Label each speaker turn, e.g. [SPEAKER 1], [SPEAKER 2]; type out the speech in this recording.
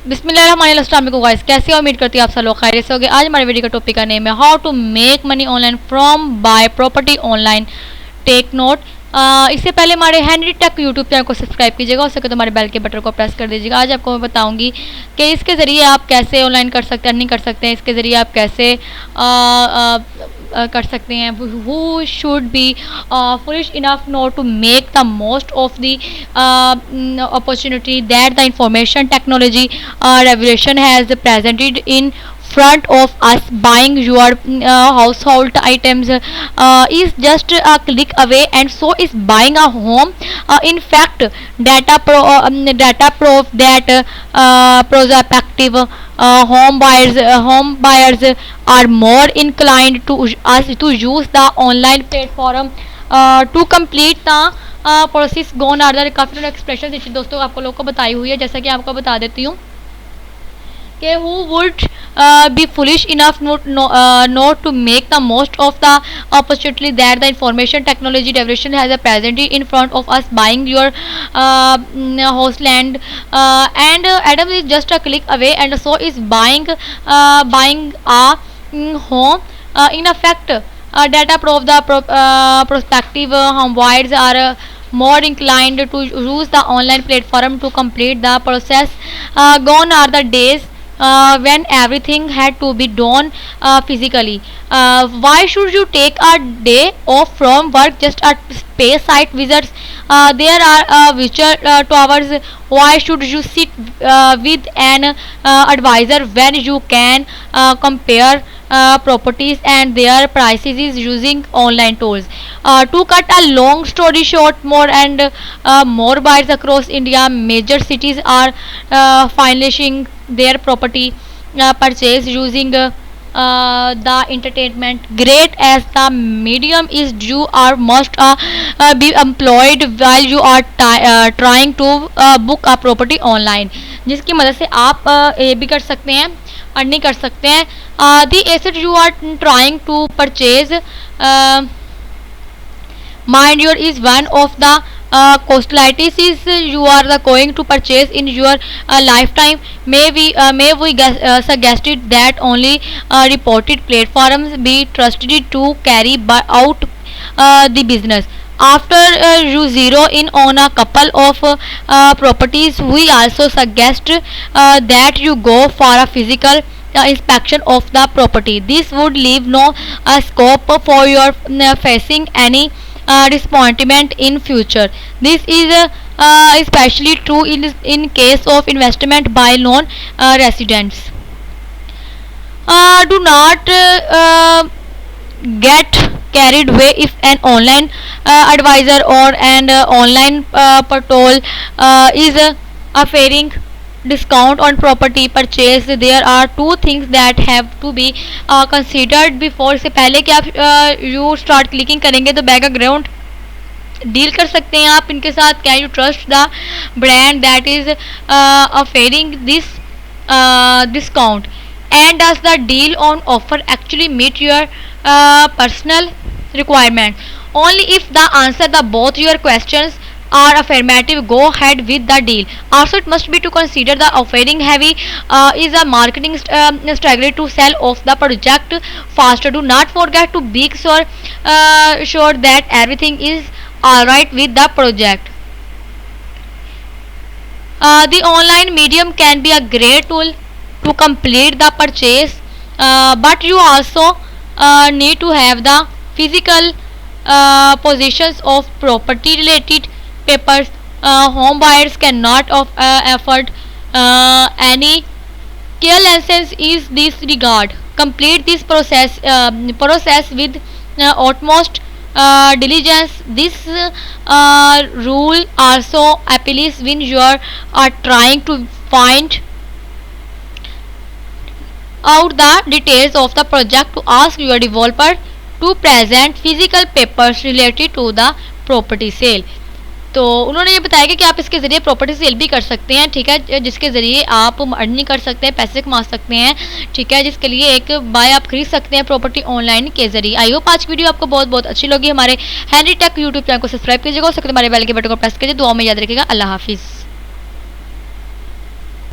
[SPEAKER 1] बिस्मिल्लाहिर्रहमानिर्रहीम गाइस, कैसे हो? उम्मीद करती हूँ आप सब लोग खैरियत से होंगे। आज हमारे वीडियो का टॉपिक का नेम है how to make money online from buy property online. Take note. इससे पहले हमारे हैंडी टेक यूट्यूब चैनल को सब्सक्राइब कीजिएगा, हो सके तो हमारे बेल के बटन को प्रेस कर दीजिएगा। आज आपको मैं बताऊंगी कि इसके ज़रिए आप कैसे ऑनलाइन कर सकते हैं, अर्निंग कर सकते हैं। इसके ज़रिए आप कैसे कर सकते हैं। Who should be foolish enough not to make the most of the opportunity that the information technology revolution has presented in front of us. Buying your household items is just a click away, and so is buying a home. In fact, data proof that prospective home buyers are more inclined to use the online platform to complete the process गोन आर दर। काफ़ी expression दोस्तों आपको लोगों को बताई हुई है। जैसा कि आपको बता देती हूँ कि who would be foolish enough not to make the most of the opportunity that the information technology revolution has present in front of us. Buying your house land and Adam is just a click away, and so is buying a home. In effect, data prove the prospective home buyers are more inclined to use the online platform to complete the process. Gone are the days when everything had to be done physically. Why should you take a day off from work just a space site visits? There are virtual towers. Why should you sit with an advisor when you can compare properties and their prices is using online tools? To cut a long story short, more buyers across India, major cities are finalizing their property purchase using the entertainment. Great as the medium is, you are must be employed while you are trying to book a property online, जिसकी मदद से आप ये भी कर सकते हैं, earning कर सकते हैं. The asset you are trying to purchase, mind your, is one of the costlities you are going to purchase in your lifetime. May we suggested that only reported platforms be trusted to carry out the business. After you zero in on a couple of properties, we also suggest that you go for a physical inspection of the property. This would leave no scope for your facing any disappointment in future. This is especially true in case of investment by non-residents. Do not get carried away if an online advisor or an online portal is offering discount on property purchase. There are two things that have to be considered before. से पहले कि आप you start clicking करेंगे तो background deal कर सकते हैं आप इनके साथ. Can you trust the brand that is offering this discount, and does the deal on offer actually meet your personal requirement? Only if the answer the both your questions are affirmative, go ahead with the deal. Also, it must be to consider the offering heavy is a marketing strategy to sell off the project faster. Do not forget to be sure that everything is alright with the project. The online medium can be a great tool to complete the purchase, but you also need to have the physical possessions of property related papers. Home buyers cannot afford any carelessness in this regard. Complete this process with utmost diligence. This rule also applies when you are trying to find out the details of the project. To ask your developer to present physical papers related to the property sale. तो उन्होंने ये बताया कि आप इसके ज़रिए property cell भी कर सकते हैं, ठीक है, जिसके ज़रिए आप अर्निंग कर सकते हैं, पैसे कमा सकते हैं, ठीक है, जिसके लिए एक बाय आप खरीद सकते हैं प्रॉपर्टी ऑनलाइन के ज़रिए. आई होप आज की वीडियो आपको बहुत बहुत अच्छी लगी. हमारे हैंडी टेक यूट्यूब चैनल को सब्सक्राइब कीजिएगा, हो सकता है हमारे बेल के बटन को प्रेस कीजिए. दुआ में याद रखिएगा. अल्लाह हाफिज़.